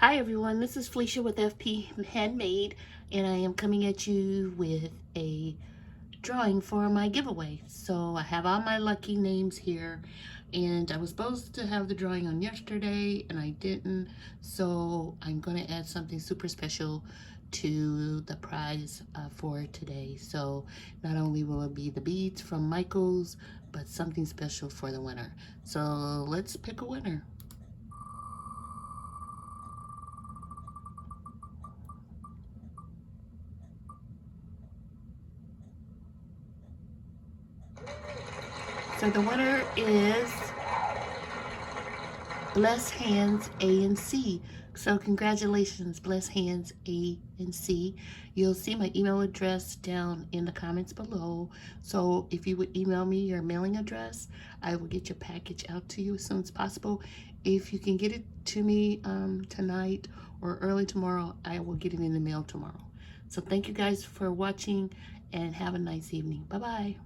Hi everyone, this is Felicia with FP Handmade, and I am coming at you with a drawing for my giveaway. So I have all my lucky names here, and I was supposed to have the drawing on yesterday and I didn't, so I'm going to add something super special to the prize for today. So not only will it be the beads from Michael's, but something special for the winner. So let's pick a winner. So the winner is Bless Hands A and C. So congratulations, Bless Hands A and C. You'll see my email address down in the comments below. So if you would email me your mailing address, I will get your package out to you as soon as possible. If you can get it to me tonight or early tomorrow, I will get it in the mail tomorrow. So thank you guys for watching and have a nice evening. Bye-bye.